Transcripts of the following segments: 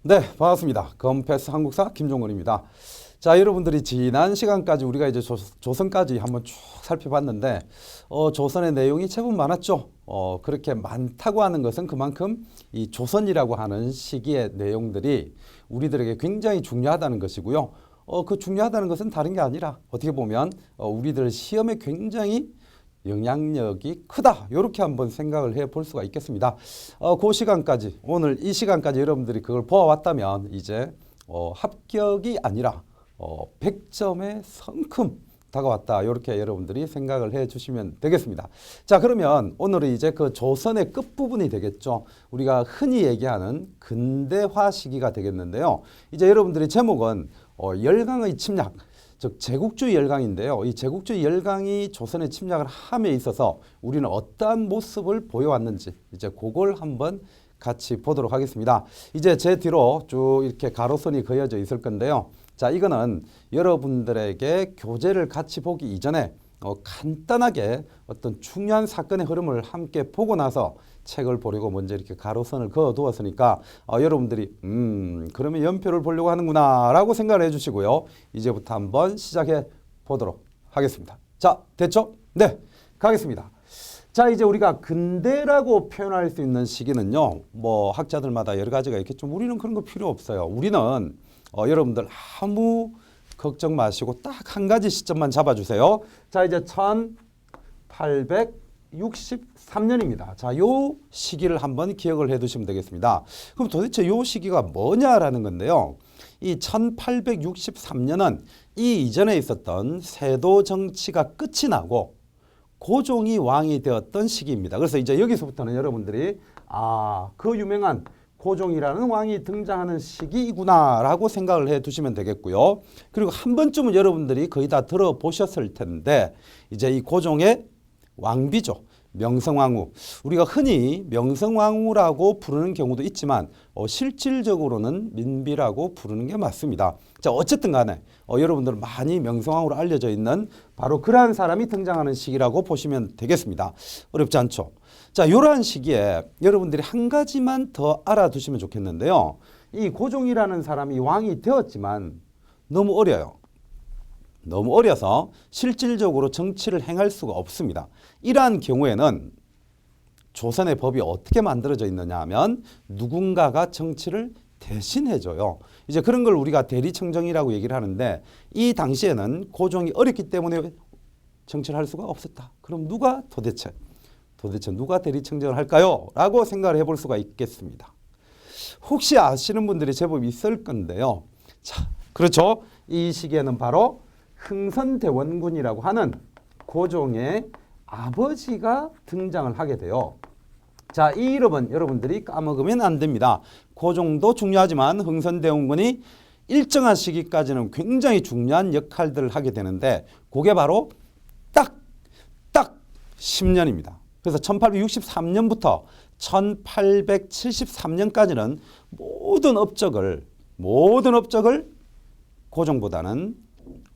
네, 반갑습니다. 건패스 한국사 김종건입니다. 자, 여러분들이 지난 시간까지 우리가 이제 조선까지 한번 쭉 살펴봤는데, 조선의 내용이 제법 많았죠. 그렇게 많다고 하는 것은 그만큼 이 조선이라고 하는 시기의 내용들이 우리들에게 굉장히 중요하다는 것이고요. 그 중요하다는 것은 다른 게 아니라 어떻게 보면 우리들 시험에 굉장히 영향력이 크다. 이렇게 한번 생각을 해볼 수가 있겠습니다. 그 시간까지, 오늘 이 시간까지 여러분들이 그걸 보아왔다면 이제 합격이 아니라 100점의 성큼 다가왔다. 이렇게 여러분들이 생각을 해 주시면 되겠습니다. 자, 그러면 오늘은 이제 그 조선의 끝부분이 되겠죠. 우리가 흔히 얘기하는 근대화 시기가 되겠는데요. 이제 여러분들의 제목은 열강의 침략, 즉 제국주의 열강인데요. 이 제국주의 열강이 조선에 침략을 함에 있어서 우리는 어떠한 모습을 보여왔는지 이제 그걸 한번 같이 보도록 하겠습니다. 이제 제 뒤로 쭉 이렇게 가로선이 그어져 있을 건데요. 자, 이거는 여러분들에게 교재를 같이 보기 이전에 간단하게 어떤 중요한 사건의 흐름을 함께 보고 나서 책을 보려고 먼저 이렇게 가로선을 그어 두었으니까 여러분들이 그러면 연표를 보려고 하는구나 라고 생각을 해주시고요. 이제부터 한번 시작해 보도록 하겠습니다. 자, 됐죠? 네, 가겠습니다. 자, 이제 우리가 근대라고 표현할 수 있는 시기는요, 뭐 학자들마다 여러 가지가 있겠죠. 우리는 그런 거 필요 없어요. 우리는 여러분들 아무 걱정 마시고 딱 한 가지 시점만 잡아주세요. 자, 이제 1863년입니다. 자, 요 시기를 한번 기억을 해 두시면 되겠습니다. 그럼 도대체 요 시기가 뭐냐라는 건데요. 이 1863년은 이 이전에 있었던 세도 정치가 끝이 나고 고종이 왕이 되었던 시기입니다. 그래서 이제 여기서부터는 여러분들이 그 유명한 고종이라는 왕이 등장하는 시기이구나라고 생각을 해 두시면 되겠고요. 그리고 한 번쯤은 여러분들이 거의 다 들어보셨을 텐데 이제 이 고종의 왕비죠. 명성황후. 우리가 흔히 명성황후라고 부르는 경우도 있지만 실질적으로는 민비라고 부르는 게 맞습니다. 자, 어쨌든 간에 여러분들 많이 명성황후로 알려져 있는 바로 그러한 사람이 등장하는 시기라고 보시면 되겠습니다. 어렵지 않죠? 자, 이러한 시기에 여러분들이 한 가지만 더 알아두시면 좋겠는데요. 이 고종이라는 사람이 왕이 되었지만 너무 어려요. 너무 어려서 실질적으로 정치를 행할 수가 없습니다. 이러한 경우에는 조선의 법이 어떻게 만들어져 있느냐 하면 누군가가 정치를 대신해줘요. 이제 그런 걸 우리가 대리청정이라고 얘기를 하는데 이 당시에는 고종이 어렸기 때문에 정치를 할 수가 없었다. 그럼 누가 도대체 누가 대리청정을 할까요? 라고 생각을 해볼 수가 있겠습니다. 혹시 아시는 분들이 제법 있을 건데요. 자, 그렇죠. 이 시기에는 바로 흥선대원군이라고 하는 고종의 아버지가 등장을 하게 돼요. 자, 이 이름은 여러분들이 까먹으면 안 됩니다. 고종도 중요하지만 흥선대원군이 일정한 시기까지는 굉장히 중요한 역할들을 하게 되는데 그게 바로 딱 10년입니다. 그래서 1863년부터 1873년까지는 모든 업적을 고종보다는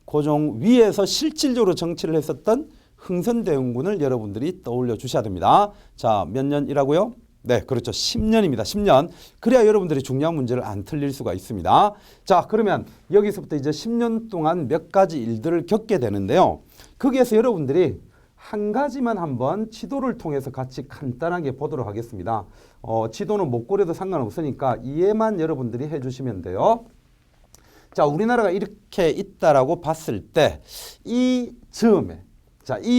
고종 위에서 실질적으로 정치를 했었던 흥선대원군을 여러분들이 떠올려 주셔야 됩니다. 자, 몇 년이라고요? 네, 그렇죠. 10년입니다. 10년. 그래야 여러분들이 중요한 문제를 안 틀릴 수가 있습니다. 자, 그러면 여기서부터 이제 10년 동안 몇 가지 일들을 겪게 되는데요. 거기에서 여러분들이 한 가지만 한번 지도를 통해서 같이 간단하게 보도록 하겠습니다. 지도는 못 그려도 상관없으니까 이해만 여러분들이 해주시면 돼요. 자, 우리나라가 이렇게 있다라고 봤을 때 이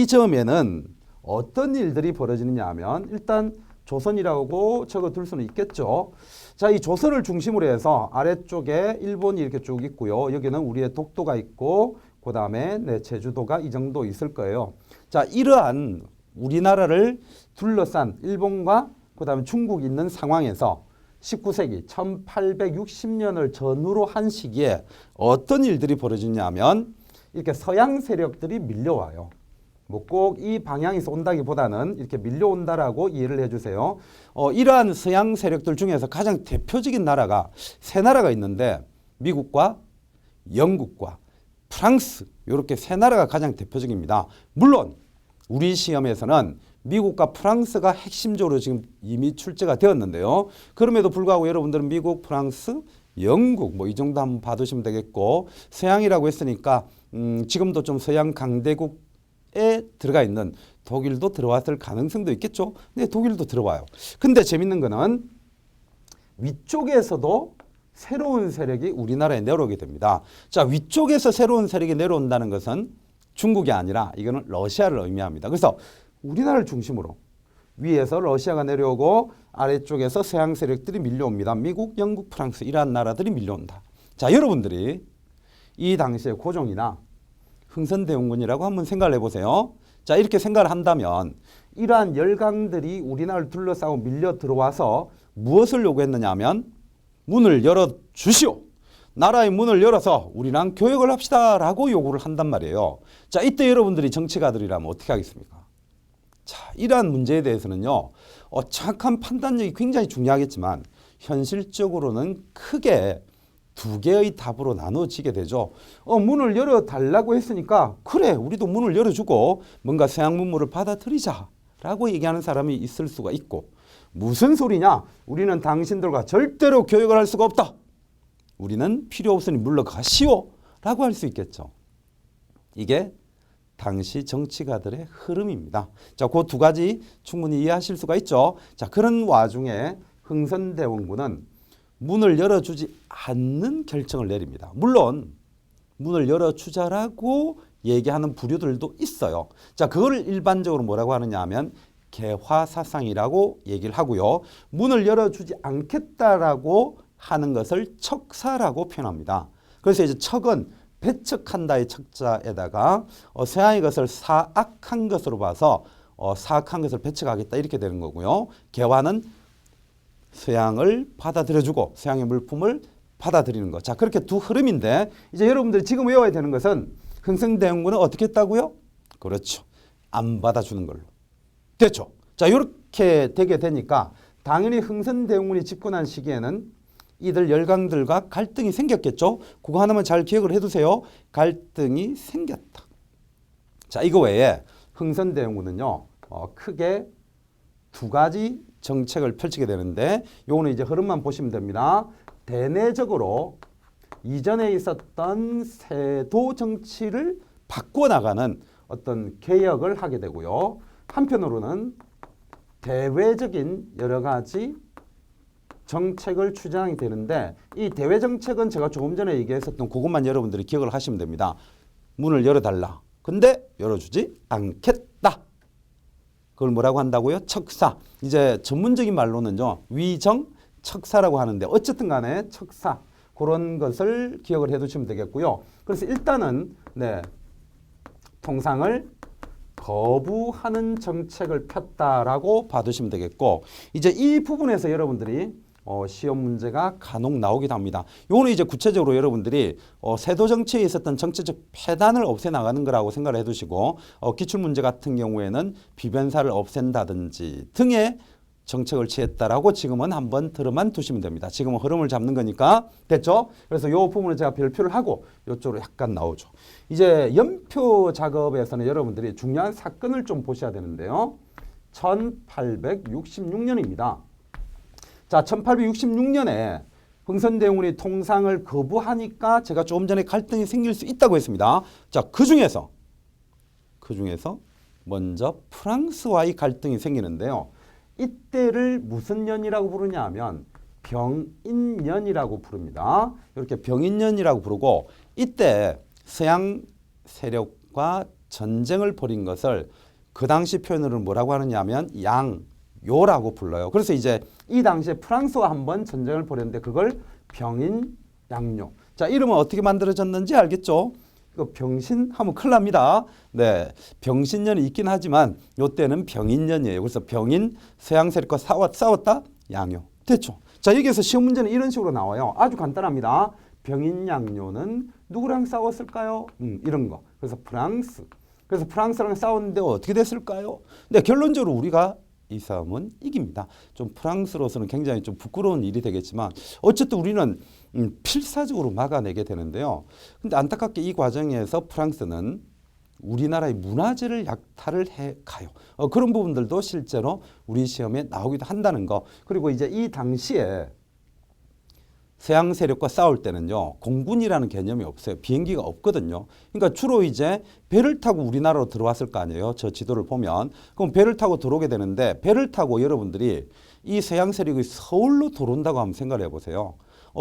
점에는 어떤 일들이 벌어지느냐 하면 일단 조선이라고 적어둘 수는 있겠죠. 자, 이 조선을 중심으로 해서 아래쪽에 일본이 이렇게 쭉 있고요. 여기는 우리의 독도가 있고 그 다음에 제주도가 이 정도 있을 거예요. 자, 이러한 우리나라를 둘러싼 일본과 그 다음에 중국이 있는 상황에서 19세기 1860년을 전후로 한 시기에 어떤 일들이 벌어지냐면 이렇게 서양 세력들이 밀려와요. 뭐 꼭 이 방향에서 온다기보다는 이렇게 밀려온다라고 이해를 해주세요. 이러한 서양 세력들 중에서 가장 대표적인 나라가 세 나라가 있는데 미국과 영국과 프랑스 이렇게 세 나라가 가장 대표적입니다. 물론 우리 시험에서는 미국과 프랑스가 핵심적으로 지금 이미 출제가 되었는데요. 그럼에도 불구하고 여러분들은 미국, 프랑스, 영국 뭐 이 정도 한번 봐두시면 되겠고, 서양이라고 했으니까 지금도 좀 서양 강대국에 들어가 있는 독일도 들어왔을 가능성도 있겠죠. 근데 독일도 들어와요. 근데 재밌는 거는 위쪽에서도 새로운 세력이 우리나라에 내려오게 됩니다. 자, 위쪽에서 새로운 세력이 내려온다는 것은 중국이 아니라 이거는 러시아를 의미합니다. 그래서 우리나라를 중심으로 위에서 러시아가 내려오고 아래쪽에서 서양 세력들이 밀려옵니다. 미국, 영국, 프랑스 이러한 나라들이 밀려온다. 자, 여러분들이 이 당시에 고종이나 흥선대원군이라고 한번 생각을 해보세요. 자, 이렇게 생각을 한다면 이러한 열강들이 우리나라를 둘러싸고 밀려 들어와서 무엇을 요구했느냐 하면 문을 열어주시오. 나라의 문을 열어서 우리랑 교역을 합시다 라고 요구를 한단 말이에요. 자, 이때 여러분들이 정치가들이라면 어떻게 하겠습니까? 자, 이러한 문제에 대해서는요, 정확한 판단력이 굉장히 중요하겠지만 현실적으로는 크게 두 개의 답으로 나눠지게 되죠. 문을 열어달라고 했으니까 그래 우리도 문을 열어주고 뭔가 서양 문물을 받아들이자 라고 얘기하는 사람이 있을 수가 있고, 무슨 소리냐, 우리는 당신들과 절대로 교역을 할 수가 없다, 우리는 필요 없으니 물러가시오 라고 할 수 있겠죠. 이게 당시 정치가들의 흐름입니다. 자, 그 두 가지 충분히 이해하실 수가 있죠. 자, 그런 와중에 흥선대원군은 문을 열어주지 않는 결정을 내립니다. 물론 문을 열어주자라고 얘기하는 부류들도 있어요. 자, 그걸 일반적으로 뭐라고 하느냐 하면 개화사상이라고 얘기를 하고요. 문을 열어주지 않겠다라고 하는 것을 척사라고 표현합니다. 그래서 이제 척은 배척한다의 척자에다가 서양의 것을 사악한 것으로 봐서 사악한 것을 배척하겠다 이렇게 되는 거고요. 개화는 서양을 받아들여주고 서양의 물품을 받아들이는 것. 자, 그렇게 두 흐름인데 이제 여러분들이 지금 외워야 되는 것은 흥선대원군은 어떻게 했다고요? 그렇죠. 안 받아주는 걸로. 됐죠. 자, 이렇게 되게 되니까 당연히 흥선대원군이 집권한 시기에는 이들 열강들과 갈등이 생겼겠죠. 그거 하나만 잘 기억을 해두세요. 갈등이 생겼다. 자, 이거 외에 흥선대원군은요, 크게 두 가지 정책을 펼치게 되는데 요거는 이제 흐름만 보시면 됩니다. 대내적으로 이전에 있었던 세도 정치를 바꿔나가는 어떤 개혁을 하게 되고요. 한편으로는 대외적인 여러 가지 정책을 추진하게 되는데 이 대외 정책은 제가 조금 전에 얘기했었던 그것만 여러분들이 기억을 하시면 됩니다. 문을 열어달라. 근데 열어주지 않겠다. 그걸 뭐라고 한다고요? 척사. 이제 전문적인 말로는요, 위정 척사라고 하는데 어쨌든 간에 척사. 그런 것을 기억을 해 두시면 되겠고요. 그래서 일단은 통상을 거부하는 정책을 폈다라고 봐두시면 되겠고, 이제 이 부분에서 여러분들이 시험 문제가 간혹 나오기도 합니다. 요거는 이제 구체적으로 여러분들이 세도 정치에 있었던 정치적 폐단을 없애나가는 거라고 생각을 해두시고, 기출문제 같은 경우에는 비변사를 없앤다든지 등의 정책을 취했다라고 지금은 한번 들어만 두시면 됩니다. 지금은 흐름을 잡는 거니까 됐죠? 그래서 요 부분을 제가 별표를 하고 요쪽으로 약간 나오죠. 이제 연표 작업에서는 여러분들이 중요한 사건을 좀 보셔야 되는데요. 1866년입니다. 자, 1866년에 흥선대원군이 통상을 거부하니까 제가 조금 전에 갈등이 생길 수 있다고 했습니다. 자, 그 중에서 먼저 프랑스와의 갈등이 생기는데요. 이때를 무슨 년이라고 부르냐 하면 병인년이라고 부릅니다. 이렇게 병인년이라고 부르고, 이때 서양 세력과 전쟁을 벌인 것을 그 당시 표현으로 뭐라고 하느냐 하면 양요라고 불러요. 그래서 이제 이 당시에 프랑스와 한번 전쟁을 벌였는데 그걸 병인양요. 자, 이름은 어떻게 만들어졌는지 알겠죠? 이거 병신 하면 큰일 납니다. 네, 병신년이 있긴 하지만 이때는 병인년이에요. 그래서 병인 서양 세력과 싸웠다 양요. 됐죠? 자, 여기에서 시험 문제는 이런 식으로 나와요. 아주 간단합니다. 병인양요는 누구랑 싸웠을까요? 이런 거. 그래서 프랑스랑 싸웠는데 어떻게 됐을까요? 네, 결론적으로 우리가 이 싸움은 이깁니다. 좀 프랑스로서는 굉장히 좀 부끄러운 일이 되겠지만 어쨌든 우리는 필사적으로 막아내게 되는데요. 근데 안타깝게 이 과정에서 프랑스는 우리나라의 문화재를 약탈을 해 가요. 그런 부분들도 실제로 우리 시험에 나오기도 한다는 거. 그리고 이제 이 당시에 서양 세력과 싸울 때는요, 공군이라는 개념이 없어요. 비행기가 없거든요. 그러니까 주로 이제 배를 타고 우리나라로 들어왔을 거 아니에요. 저 지도를 보면. 그럼 배를 타고 들어오게 되는데, 배를 타고 여러분들이 이 서양 세력이 서울로 들어온다고 한번 생각을 해보세요.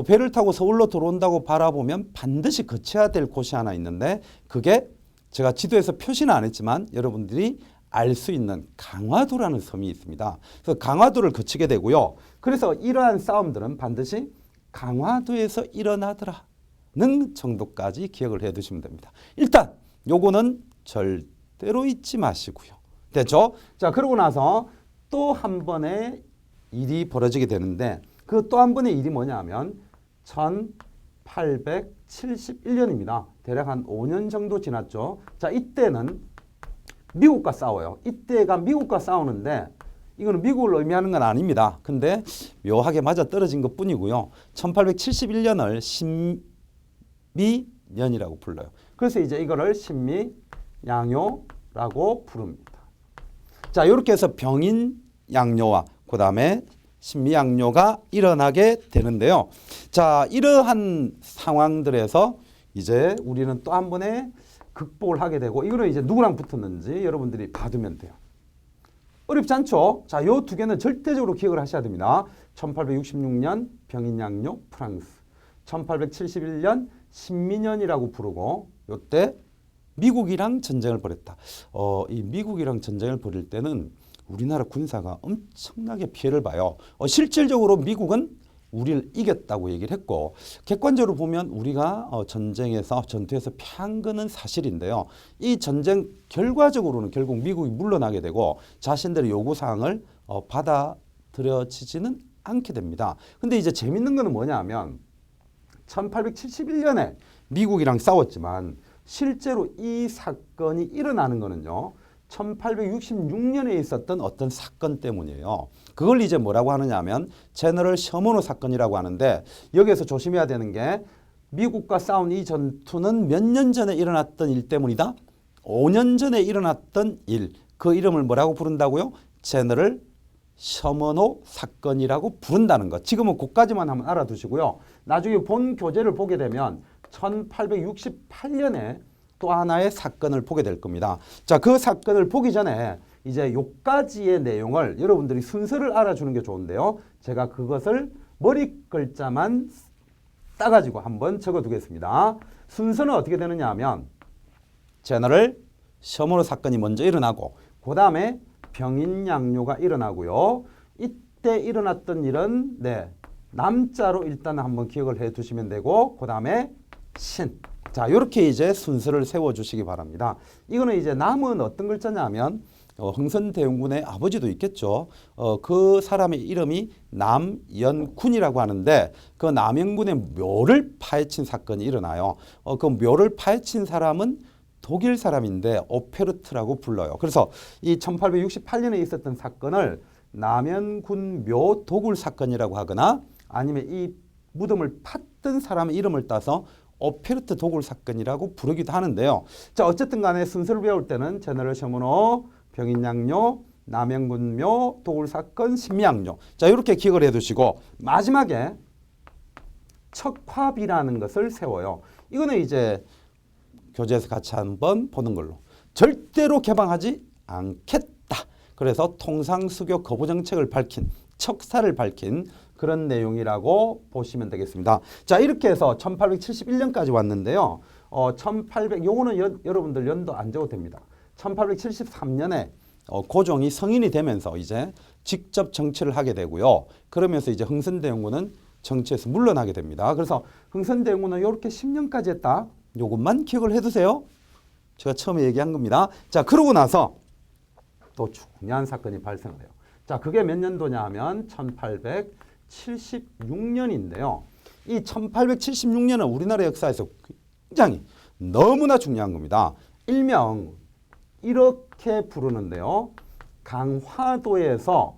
배를 타고 서울로 들어온다고 바라보면 반드시 거쳐야 될 곳이 하나 있는데, 그게 제가 지도에서 표시는 안 했지만 여러분들이 알 수 있는 강화도라는 섬이 있습니다. 그래서 강화도를 거치게 되고요. 그래서 이러한 싸움들은 반드시 강화도에서 일어나더라는 정도까지 기억을 해 두시면 됩니다. 일단 요거는 절대로 잊지 마시고요. 됐죠? 자, 그러고 나서 또 한 번의 일이 벌어지게 되는데, 그 또 한 번의 일이 뭐냐면 1871년입니다. 대략 한 5년 정도 지났죠. 자, 이때는 미국과 싸워요. 이때가 미국과 싸우는데, 이거는 미국을 의미하는 건 아닙니다. 근데 묘하게 맞아 떨어진 것 뿐이고요. 1871년을 신미년이라고 불러요. 그래서 이제 이거를 신미양요라고 부릅니다. 자, 이렇게 해서 병인양요와 그 다음에 신미양요가 일어나게 되는데요. 자, 이러한 상황들에서 이제 우리는 또 한 번에 극복을 하게 되고, 이거는 이제 누구랑 붙었는지 여러분들이 봐두면 돼요. 어렵지 않죠? 자, 요 두 개는 절대적으로 기억을 하셔야 됩니다. 1866년 병인양요 프랑스, 1871년 신민연이라고 부르고, 요때 미국이랑 전쟁을 벌였다. 이 미국이랑 전쟁을 벌일 때는 우리나라 군사가 엄청나게 피해를 봐요. 실질적으로 미국은 우리를 이겼다고 얘기를 했고, 객관적으로 보면 우리가 전투에서 패한 거는 사실인데요. 이 전쟁 결과적으로는 결국 미국이 물러나게 되고 자신들의 요구사항을 받아들여지지는 않게 됩니다. 근데 이제 재밌는 거는 뭐냐면 1871년에 미국이랑 싸웠지만 실제로 이 사건이 일어나는 거는요, 1866년에 있었던 어떤 사건 때문이에요. 그걸 이제 뭐라고 하느냐 하면 제너럴 셔먼호 사건이라고 하는데, 여기에서 조심해야 되는 게 미국과 싸운 이 전투는 몇 년 전에 일어났던 일 때문이다. 5년 전에 일어났던 일. 그 이름을 뭐라고 부른다고요? 제너럴 셔먼호 사건이라고 부른다는 것. 지금은 그까지만 한번 알아두시고요. 나중에 본 교재를 보게 되면 1868년에 또 하나의 사건을 보게 될 겁니다. 자, 그 사건을 보기 전에 이제 요까지의 내용을 여러분들이 순서를 알아주는 게 좋은데요. 제가 그것을 머리 글자만 따가지고 한번 적어두겠습니다. 순서는 어떻게 되느냐 하면 제너럴 셔먼호 사건이 먼저 일어나고, 그 다음에 병인양요가 일어나고요. 이때 일어났던 일은 남자로 일단 한번 기억을 해 두시면 되고, 그 다음에 신. 자, 이렇게 이제 순서를 세워주시기 바랍니다. 이거는 이제 남은 어떤 글자냐면 흥선대원군의 아버지도 있겠죠. 그 사람의 이름이 남연군이라고 하는데, 그 남연군의 묘를 파헤친 사건이 일어나요. 그 묘를 파헤친 사람은 독일 사람인데 오페르트라고 불러요. 그래서 이 1868년에 있었던 사건을 남연군 묘 도굴 사건이라고 하거나, 아니면 이 무덤을 팠던 사람의 이름을 따서 오페르트 도굴 사건이라고 부르기도 하는데요. 자, 어쨌든 간에 순서를 배울 때는 제너럴 셔먼호, 병인양요, 남연군묘, 도굴 사건, 신미양요. 자, 이렇게 기억을 해 두시고, 마지막에 척화비라는 것을 세워요. 이거는 이제 교재에서 같이 한번 보는 걸로. 절대로 개방하지 않겠다. 그래서 통상수교 거부 정책을 밝힌, 척사를 밝힌 그런 내용이라고 보시면 되겠습니다. 자, 이렇게 해서 1871년까지 왔는데요. 요거는 여러분들 연도 안 적어도 됩니다. 1873년에 고종이 성인이 되면서 이제 직접 정치를 하게 되고요. 그러면서 이제 흥선대원군은 정치에서 물러나게 됩니다. 그래서 흥선대원군은 이렇게 10년까지 했다. 요것만 기억을 해두세요. 제가 처음에 얘기한 겁니다. 자, 그러고 나서 또 중요한 사건이 발생을 해요. 자, 그게 몇 년도냐 하면 1876년인데요. 이 1876년은 우리나라 역사에서 굉장히 너무나 중요한 겁니다. 일명 이렇게 부르는데요. 강화도에서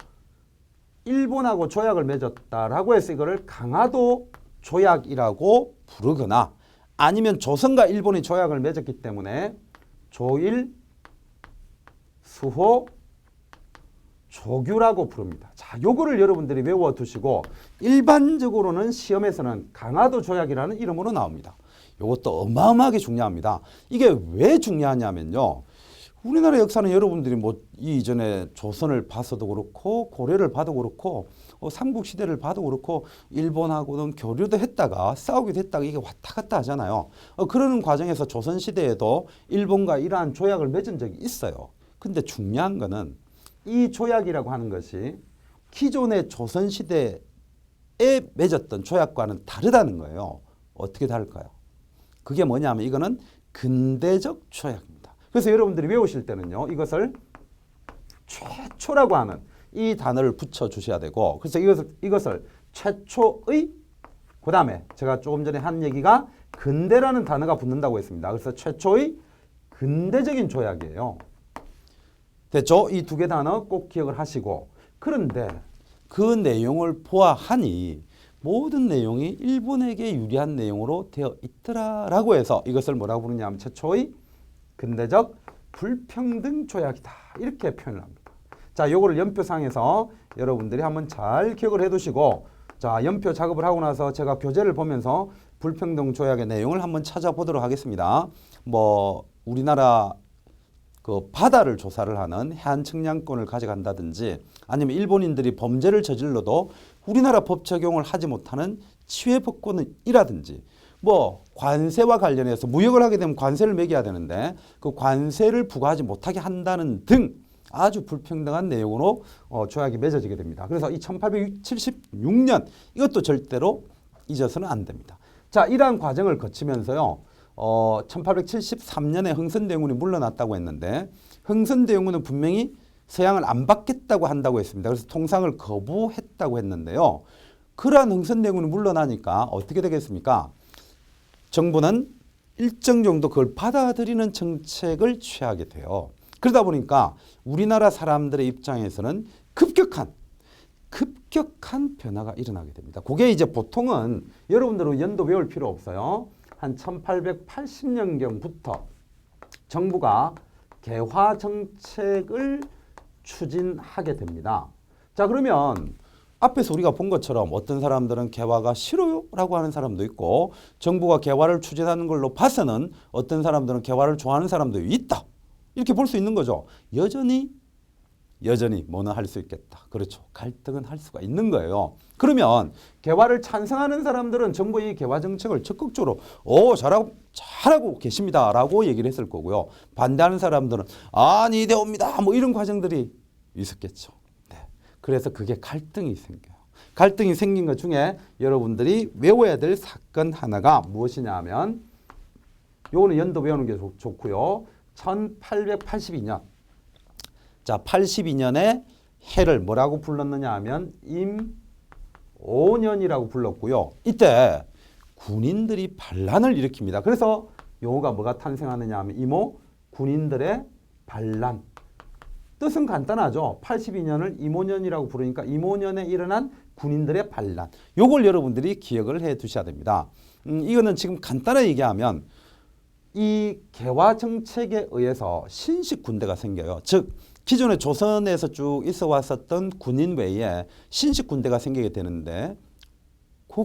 일본하고 조약을 맺었다라고 해서 이거를 강화도 조약이라고 부르거나, 아니면 조선과 일본이 조약을 맺었기 때문에 조일, 수호, 조규라고 부릅니다. 자, 요거를 여러분들이 외워두시고 일반적으로는 시험에서는 강화도 조약이라는 이름으로 나옵니다. 요것도 어마어마하게 중요합니다. 이게 왜 중요하냐면요. 우리나라 역사는 여러분들이 뭐 이전에 조선을 봐서도 그렇고 고려를 봐도 그렇고 삼국시대를 봐도 그렇고 일본하고는 교류도 했다가 싸우기도 했다가 이게 왔다 갔다 하잖아요. 그러는 과정에서 조선시대에도 일본과 이러한 조약을 맺은 적이 있어요. 근데 중요한 거는 이 조약이라고 하는 것이 기존의 조선시대에 맺었던 조약과는 다르다는 거예요. 어떻게 다를까요? 그게 뭐냐면 이거는 근대적 조약입니다. 그래서 여러분들이 외우실 때는요. 이것을 최초라고 하는 이 단어를 붙여주셔야 되고 그래서 이것을 최초의 그 다음에 제가 조금 전에 한 얘기가 근대라는 단어가 붙는다고 했습니다. 그래서 최초의 근대적인 조약이에요. 됐죠? 이 두 개 단어 꼭 기억을 하시고 그런데 그 내용을 보아하니 모든 내용이 일본에게 유리한 내용으로 되어 있더라라고 해서 이것을 뭐라고 부르냐면 최초의 근대적 불평등 조약이다. 이렇게 표현을 합니다. 자, 요거를 연표상에서 여러분들이 한번 잘 기억을 해 두시고 자, 연표 작업을 하고 나서 제가 교재를 보면서 불평등 조약의 내용을 한번 찾아보도록 하겠습니다. 뭐 우리나라 그 바다를 조사를 하는 해안 측량권을 가져간다든지 아니면 일본인들이 범죄를 저질러도 우리나라 법 적용을 하지 못하는 치외법권이라든지 뭐 관세와 관련해서 무역을 하게 되면 관세를 매겨야 되는데 그 관세를 부과하지 못하게 한다는 등 아주 불평등한 내용으로 조약이 맺어지게 됩니다. 그래서 이 1876년 이것도 절대로 잊어서는 안 됩니다. 자, 이러한 과정을 거치면서요. 1873년에 흥선대원군이 물러났다고 했는데 흥선대원군은 분명히 서양을 안 받겠다고 한다고 했습니다. 그래서 통상을 거부했다고 했는데요. 그러한 흥선대원군이 물러나니까 어떻게 되겠습니까? 정부는 일정 정도 그걸 받아들이는 정책을 취하게 돼요. 그러다 보니까 우리나라 사람들의 입장에서는 급격한 변화가 일어나게 됩니다. 그게 이제 보통은 여러분들은 연도 외울 필요 없어요. 한 1880년경부터 정부가 개화 정책을 추진하게 됩니다. 자, 그러면 앞에서 우리가 본 것처럼 어떤 사람들은 개화가 싫어요 라고 하는 사람도 있고 정부가 개화를 추진하는 걸로 봐서는 어떤 사람들은 개화를 좋아하는 사람도 있다. 이렇게 볼 수 있는 거죠. 여전히 뭐는 할 수 있겠다. 그렇죠. 갈등은 할 수가 있는 거예요. 그러면 개화를 찬성하는 사람들은 정부의 개화 정책을 적극적으로 잘하고 계십니다라고 얘기를 했을 거고요. 반대하는 사람들은 아니 이대호입니다. 뭐 이런 과정들이 있었겠죠. 네. 그래서 그게 갈등이 생겨요. 갈등이 생긴 것 중에 여러분들이 외워야 될 사건 하나가 무엇이냐 하면 요거는 연도 외우는 게 좋고요. 1882년. 자, 82년에 해를 뭐라고 불렀느냐 하면 임오년이라고 불렀고요. 이때 군인들이 반란을 일으킵니다. 그래서 용어가 뭐가 탄생하느냐 하면 임오 군인들의 반란. 뜻은 간단하죠. 82년을 임오년이라고 부르니까 임오년에 일어난 군인들의 반란. 요걸 여러분들이 기억을 해 두셔야 됩니다. 이거는 지금 간단하게 얘기하면 이 개화 정책에 의해서 신식 군대가 생겨요. 즉 기존에 조선에서 쭉 있어 왔었던 군인 외에 신식 군대가 생기게 되는데 그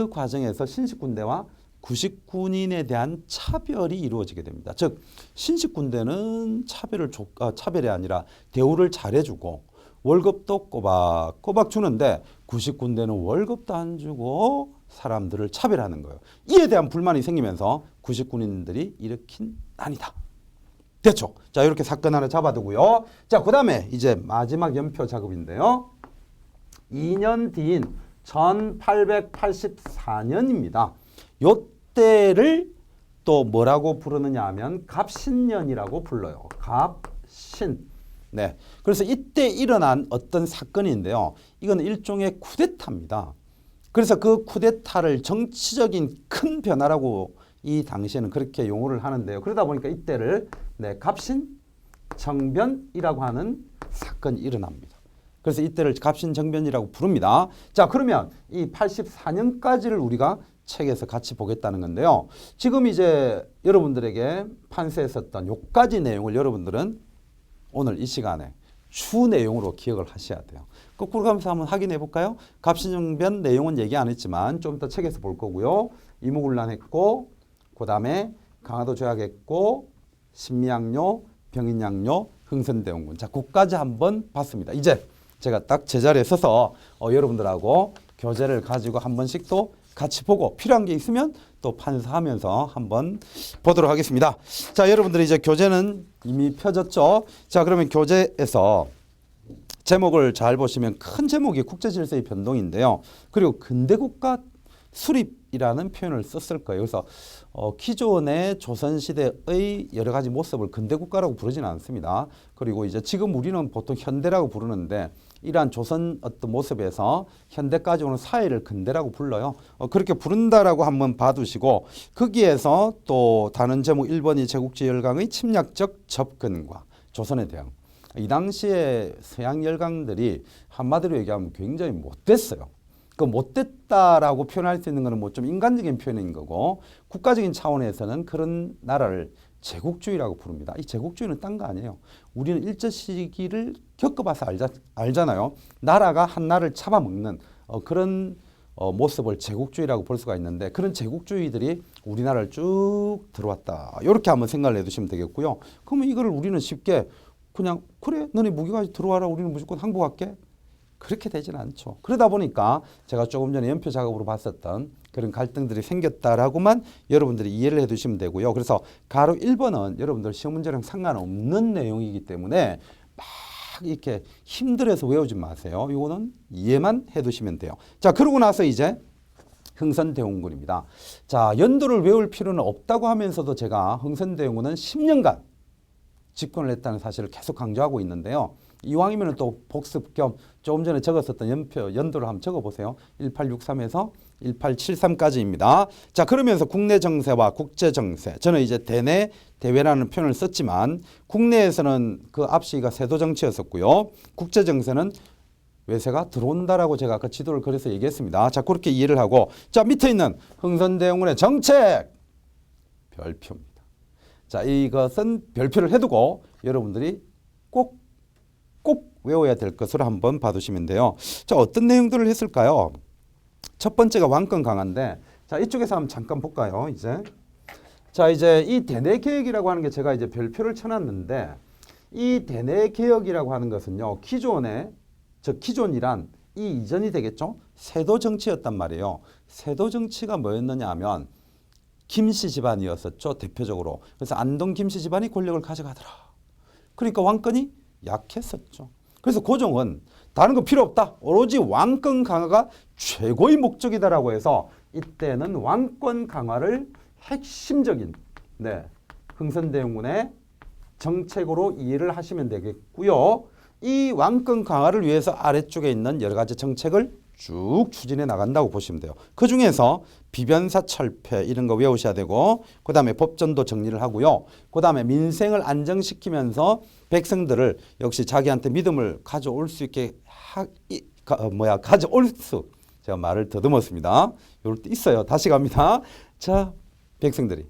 과정에서 신식 군대와 구식 군인에 대한 차별이 이루어지게 됩니다. 즉 신식 군대는 차별이 아니라 대우를 잘해주고 월급도 꼬박꼬박 주는데 구식 군대는 월급도 안 주고 사람들을 차별하는 거예요. 이에 대한 불만이 생기면서 구식 군인들이 일으킨 난이다. 됐죠? 자, 이렇게 사건 하나 잡아두고요. 자, 그 다음에 이제 마지막 연표 작업인데요. 2년 뒤인 1884년입니다. 요때를 또 뭐라고 부르느냐 하면 갑신년이라고 불러요. 갑신. 네. 그래서 이때 일어난 어떤 사건인데요. 이건 일종의 쿠데타입니다. 그래서 그 쿠데타를 정치적인 큰 변화라고 이 당시에는 그렇게 용어를 하는데요. 그러다 보니까 이때를 갑신정변이라고 하는 사건이 일어납니다. 그래서 이때를 갑신정변이라고 부릅니다. 자, 그러면 이 84년까지를 우리가 책에서 같이 보겠다는 건데요. 지금 이제 여러분들에게 판서했었던 요까지 내용을 여러분들은 오늘 이 시간에 주 내용으로 기억을 하셔야 돼요. 거꾸로 가면서 한번 확인해 볼까요? 갑신정변 내용은 얘기 안 했지만 좀 더 책에서 볼 거고요. 이무군란했고 그 다음에 강화도 조약했고 신미양요, 병인양요, 흥선대원군. 자, 그까지 한번 봤습니다. 이제 제가 딱 제자리에 서서 여러분들하고 교재를 가지고 한 번씩 또 같이 보고 필요한 게 있으면 또 판사하면서 한번 보도록 하겠습니다. 자, 여러분들이 이제 교재는 이미 펴졌죠. 자, 그러면 교재에서 제목을 잘 보시면 큰 제목이 국제질서의 변동인데요. 그리고 근대국가 수립이라는 표현을 썼을 거예요. 그래서 기존의 조선시대의 여러 가지 모습을 근대국가라고 부르지는 않습니다. 그리고 이제 지금 우리는 보통 현대라고 부르는데 이러한 조선 어떤 모습에서 현대까지 오는 사회를 근대라고 불러요. 그렇게 부른다라고 한번 봐두시고 거기에서 또 다른 제목 1번이 제국주의 열강의 침략적 접근과 조선에 대한 이 당시에 서양 열강들이 한마디로 얘기하면 굉장히 못됐어요. 그 못됐다라고 표현할 수 있는 것은 뭐 좀 인간적인 표현인 거고 국가적인 차원에서는 그런 나라를 제국주의라고 부릅니다. 이 제국주의는 딴 거 아니에요. 우리는 일제 시기를 겪어봐서 알잖아요. 나라가 한 나라를 잡아먹는 그런 모습을 제국주의라고 볼 수가 있는데 그런 제국주의들이 우리나라를 쭉 들어왔다. 이렇게 한번 생각을 해두시면 되겠고요. 그러면 이거를 우리는 쉽게 그냥 그래 너네 무기 가지고 들어와라 우리는 무조건 항복할게. 그렇게 되지는 않죠. 그러다 보니까 제가 조금 전에 연표 작업으로 봤었던 그런 갈등들이 생겼다라고만 여러분들이 이해를 해두시면 되고요. 그래서 가로 1번은 여러분들 시험 문제랑 상관없는 내용이기 때문에 막 이렇게 힘들어서 외우지 마세요. 이거는 이해만 해두시면 돼요. 자, 그러고 나서 이제 흥선대원군입니다. 자, 연도를 외울 필요는 없다고 하면서도 제가 흥선대원군은 10년간 집권을 했다는 사실을 계속 강조하고 있는데요. 이왕이면 또 복습 겸 조금 전에 적었었던 연도를 한번 적어보세요. 1863에서 1873까지입니다. 자, 그러면서 국내 정세와 국제 정세. 저는 이제 대내 대외라는 표현을 썼지만 국내에서는 그 앞시기가 세도 정치였었고요. 국제 정세는 외세가 들어온다라고 제가 그 지도를 그래서 얘기했습니다. 자, 그렇게 이해를 하고 자, 밑에 있는 흥선대원군의 정책 별표입니다. 자, 이것은 별표를 해두고 여러분들이 꼭 외워야 될 것으로 한번 봐두시면 돼요. 자, 어떤 내용들을 했을까요? 첫 번째가 왕권 강화인데 자, 이쪽에서 한번 잠깐 볼까요? 이제 이 대내 개혁이라고 하는 게 제가 이제 별표를 쳐놨는데 이 대내 개혁이라고 하는 것은요. 기존이란 이 이전이 되겠죠? 세도 정치였단 말이에요. 세도 정치가 뭐였느냐 하면 김씨 집안이었었죠. 대표적으로. 그래서 안동 김씨 집안이 권력을 가져가더라. 그러니까 왕권이 약했었죠. 그래서 고종은 다른 거 필요 없다. 오로지 왕권 강화가 최고의 목적이다라고 해서 이때는 왕권 강화를 핵심적인 흥선대원군의 정책으로 이해를 하시면 되겠고요. 이 왕권 강화를 위해서 아래쪽에 있는 여러 가지 정책을 쭉 추진해 나간다고 보시면 돼요. 그중에서 비변사 철폐 이런 거 외우셔야 되고 그 다음에 법전도 정리를 하고요. 그 다음에 민생을 안정시키면서 백성들을 역시 자기한테 믿음을 가져올 수 있게 제가 말을 더듬었습니다. 이럴 때 있어요. 다시 갑니다. 자, 백성들이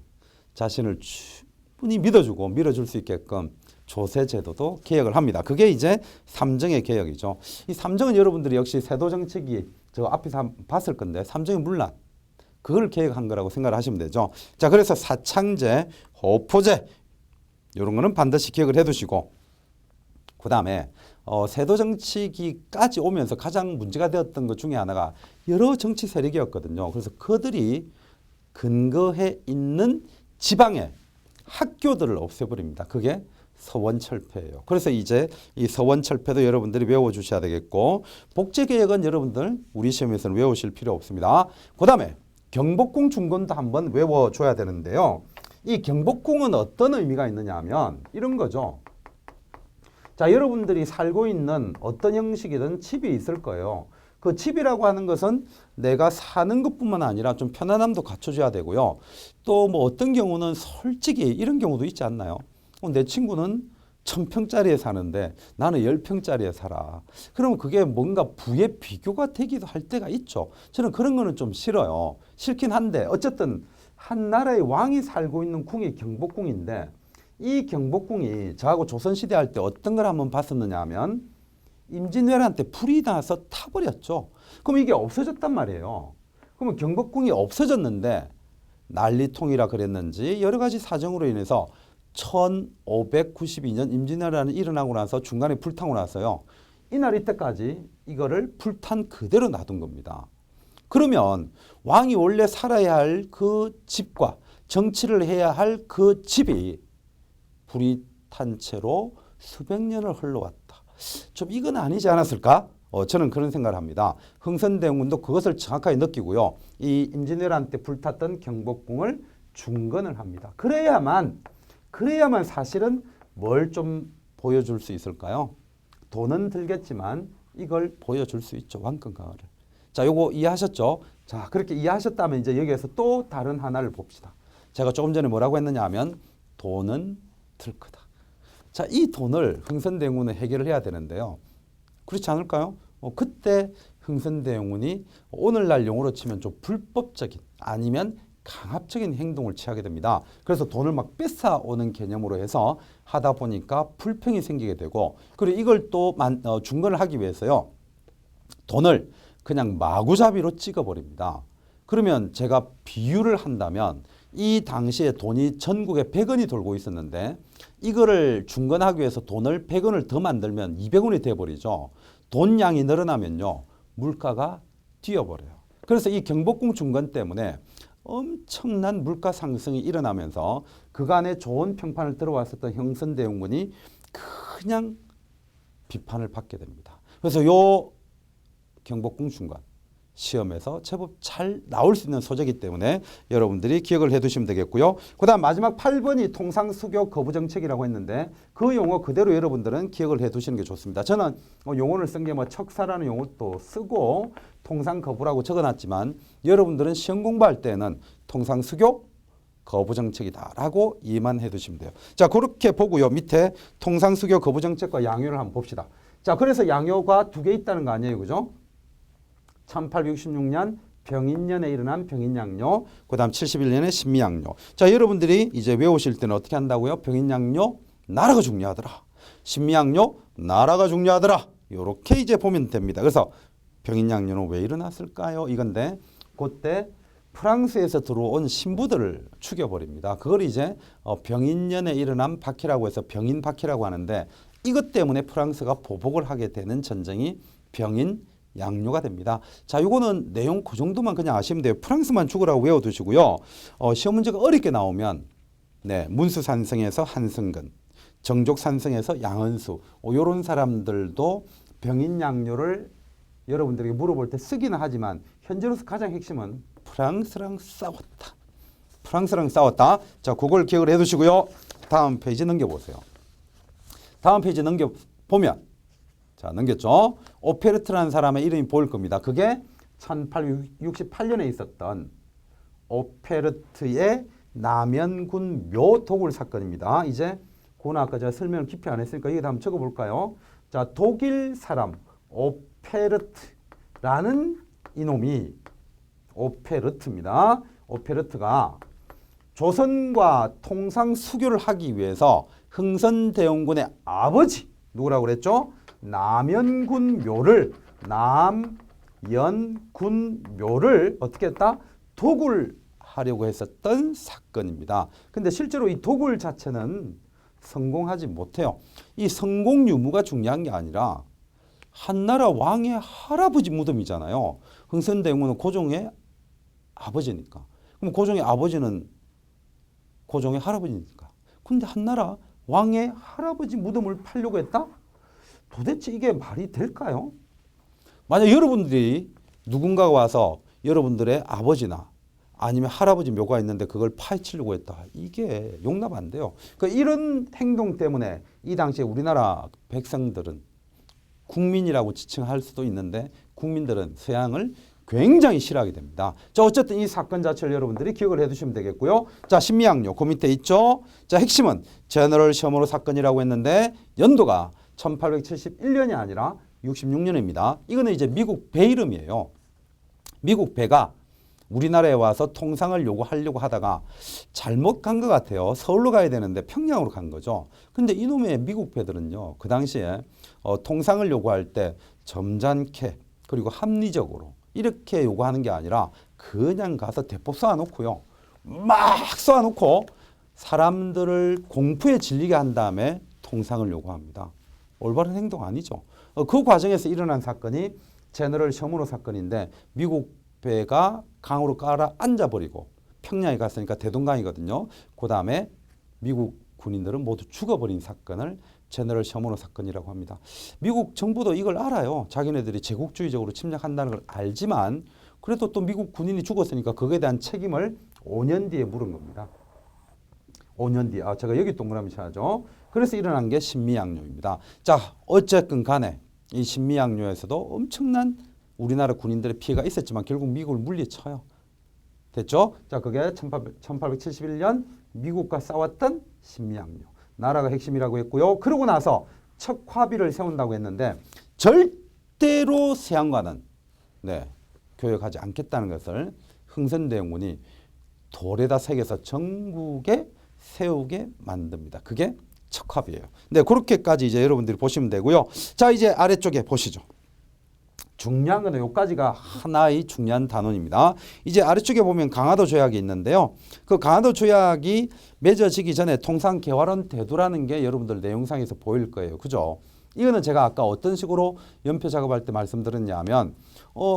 자신을 충분히 믿어주고 밀어줄 수 있게끔 조세제도도 개혁을 합니다. 그게 이제 삼정의 개혁이죠. 이 삼정은 여러분들이 역시 세도 정책이 저 앞에서 봤을 건데 삼정의 문란 그걸 개혁한 거라고 생각을 하시면 되죠. 자, 그래서 사창제, 호포제 이런 거는 반드시 기억을 해두시고 그 다음에 세도 정치기까지 오면서 가장 문제가 되었던 것 중에 하나가 여러 정치 세력이었거든요. 그래서 그들이 근거해 있는 지방의 학교들을 없애버립니다. 그게 서원철폐예요. 그래서 이제 이 서원철폐도 여러분들이 외워주셔야 되겠고 복제개혁은 여러분들 우리 시험에서는 외우실 필요 없습니다. 그 다음에 경복궁 중건도 한번 외워줘야 되는데요. 이 경복궁은 어떤 의미가 있느냐 하면 이런 거죠. 자, 여러분들이 살고 있는 어떤 형식이든 집이 있을 거예요. 그 집이라고 하는 것은 내가 사는 것뿐만 아니라 좀 편안함도 갖춰줘야 되고요. 또 뭐 어떤 경우는 솔직히 이런 경우도 있지 않나요? 내 친구는 1000평짜리에 사는데 나는 10평짜리에 살아. 그러면 그게 뭔가 부의 비교가 되기도 할 때가 있죠. 저는 그런 거는 좀 싫어요. 싫긴 한데 어쨌든 한 나라의 왕이 살고 있는 궁이 경복궁인데 이 경복궁이 저하고 조선시대 할 때 어떤 걸 한번 봤었느냐 하면 임진왜란때 불이 나서 타버렸죠. 그럼 이게 없어졌단 말이에요. 그러면 경복궁이 없어졌는데 난리통이라 그랬는지 여러 가지 사정으로 인해서 1592년 임진왜란이 일어나고 나서 중간에 불타고 나서요. 이날 이때까지 이거를 불탄 그대로 놔둔 겁니다. 그러면 왕이 원래 살아야 할 그 집과 정치를 해야 할 그 집이 불이 탄 채로 수백 년을 흘러왔다. 좀 이건 아니지 않았을까? 저는 그런 생각을 합니다. 흥선대원군도 그것을 정확하게 느끼고요. 이 임진왜란 때 불탔던 경복궁을 중건을 합니다. 그래야만 사실은 뭘 좀 보여줄 수 있을까요? 돈은 들겠지만 이걸 보여줄 수 있죠. 왕권강화를. 자, 요거 이해하셨죠? 자, 그렇게 이해하셨다면 이제 여기에서 또 다른 하나를 봅시다. 제가 조금 전에 뭐라고 했느냐 하면 돈은 들 거다. 자, 이 돈을 흥선대원군은 해결을 해야 되는데요. 그렇지 않을까요? 그때 흥선대원군이 오늘날 용어로 치면 좀 불법적인 아니면 강압적인 행동을 취하게 됩니다. 그래서 돈을 막 뺏어오는 개념으로 해서 하다 보니까 불평이 생기게 되고 그리고 이걸 또 중건을 하기 위해서요. 돈을 그냥 마구잡이로 찍어버립니다. 그러면 제가 비유를 한다면 이 당시에 돈이 전국에 100원이 돌고 있었는데 이거를 중건하기 위해서 돈을 100원을 더 만들면 200원이 돼버리죠. 돈 양이 늘어나면요. 물가가 뛰어버려요. 그래서 이 경복궁 중건 때문에 엄청난 물가 상승이 일어나면서 그간에 좋은 평판을 들어왔었던 흥선대원군이 그냥 비판을 받게 됩니다. 그래서 요 경복궁 중건 시험에서 제법 잘 나올 수 있는 소재이기 때문에 여러분들이 기억을 해두시면 되겠고요. 그 다음 마지막 8번이 통상수교 거부정책이라고 했는데 그 용어 그대로 여러분들은 기억을 해두시는 게 좋습니다. 저는 용어를 쓴 게 척사라는 용어도 쓰고 통상거부라고 적어놨지만 여러분들은 시험 공부할 때는 통상수교 거부정책이다라고 이해만 해두시면 돼요. 자, 그렇게 보고요. 밑에 통상수교 거부정책과 양요를 한번 봅시다. 자, 그래서 양요가 두 개 있다는 거 아니에요. 그죠? 1866년 병인년에 일어난 병인양요, 그 다음 71년에 신미양요. 자, 여러분들이 이제 외우실 때는 어떻게 한다고요? 병인양요, 나라가 중요하더라. 신미양요, 나라가 중요하더라. 이렇게 이제 보면 됩니다. 그래서 병인양요는 왜 일어났을까요? 이건데 그때 프랑스에서 들어온 신부들을 죽여버립니다. 그걸 이제 병인년에 일어난 박해라고 해서 병인 박해라고 하는데 이것 때문에 프랑스가 보복을 하게 되는 전쟁이 병인 양요가 됩니다. 자, 요거는 내용 그 정도만 그냥 아시면 돼요. 프랑스만 죽으라고 외워두시고요. 시험 문제가 어렵게 나오면 문수산성에서 한승근, 정족산성에서 양은수 요런 사람들도 병인양요를 여러분들에게 물어볼 때 쓰기는 하지만 현재로서 가장 핵심은 프랑스랑 싸웠다. 프랑스랑 싸웠다. 자, 그걸 기억을 해두시고요. 다음 페이지 넘겨보세요. 다음 페이지 넘겨보면 자, 넘겼죠? 오페르트라는 사람의 이름이 보일 겁니다. 그게 1868년에 있었던 오페르트의 남연군 묘도굴 사건입니다. 이제 그건 아까 제가 설명을 깊이 안 했으니까 이거 한번 적어볼까요? 자, 독일 사람 오페르트라는 이놈이 오페르트입니다. 오페르트가 조선과 통상 수교를 하기 위해서 흥선대원군의 아버지 누구라고 그랬죠? 남연군 묘를 어떻게 했다? 도굴하려고 했었던 사건입니다. 근데 실제로 이 도굴 자체는 성공하지 못해요. 이 성공 유무가 중요한 게 아니라 한나라 왕의 할아버지 무덤이잖아요. 흥선대원군은 고종의 아버지니까. 그럼 고종의 아버지는 고종의 할아버지니까. 근데 한나라 왕의 할아버지 무덤을 팔려고 했다? 도대체 이게 말이 될까요? 만약 여러분들이 누군가가 와서 여러분들의 아버지나 아니면 할아버지 묘가 있는데 그걸 파헤치려고 했다. 이게 용납 안 돼요. 그러니까 이런 행동 때문에 이 당시에 우리나라 백성들은 국민이라고 지칭할 수도 있는데 국민들은 서양을 굉장히 싫어하게 됩니다. 자, 어쨌든 이 사건 자체를 여러분들이 기억을 해두시면 되겠고요. 자, 신미양요. 그 밑에 있죠. 자, 핵심은 제너럴 셔머로 사건이라고 했는데 연도가 1871년이 아니라 66년입니다. 이거는 이제 미국 배 이름이에요. 미국 배가 우리나라에 와서 통상을 요구하려고 하다가 잘못 간 것 같아요. 서울로 가야 되는데 평양으로 간 거죠. 근데 이놈의 미국 배들은요. 그 당시에 통상을 요구할 때 점잖게 그리고 합리적으로 이렇게 요구하는 게 아니라 그냥 가서 대포 쏘아놓고요. 막 쏘아놓고 사람들을 공포에 질리게 한 다음에 통상을 요구합니다. 올바른 행동 아니죠. 그 과정에서 일어난 사건이 제너럴 셔머로 사건인데 미국 배가 강으로 깔아 앉아버리고 평양에 갔으니까 대동강이거든요. 그 다음에 미국 군인들은 모두 죽어버린 사건을 제너럴 셔머로 사건이라고 합니다. 미국 정부도 이걸 알아요. 자기네들이 제국주의적으로 침략한다는 걸 알지만 그래도 또 미국 군인이 죽었으니까 거기에 대한 책임을 5년 뒤에 물은 겁니다. 5년 뒤에. 제가 여기 동그라미 쳐야죠. 그래서 일어난 게 신미양요입니다. 자, 어쨌든 간에 이 신미양요에서도 엄청난 우리나라 군인들의 피해가 있었지만 결국 미국을 물리쳐요. 됐죠? 자, 그게 1871년 미국과 싸웠던 신미양요. 나라가 핵심이라고 했고요. 그러고 나서 척화비를 세운다고 했는데 절대로 서양과는 교역하지 않겠다는 것을 흥선대원군이 돌에다 새겨서 전국에 세우게 만듭니다. 그게 척화비예요. 네, 그렇게까지 이제 여러분들이 보시면 되고요. 자, 이제 아래쪽에 보시죠. 중요한 건 여기까지가 하나의 중요한 단원입니다. 이제 아래쪽에 보면 강화도 조약이 있는데요. 그 강화도 조약이 맺어지기 전에 통상 개화론 대두라는 게 여러분들 내용상에서 보일 거예요. 그죠? 이거는 제가 아까 어떤 식으로 연표 작업할 때 말씀드렸냐면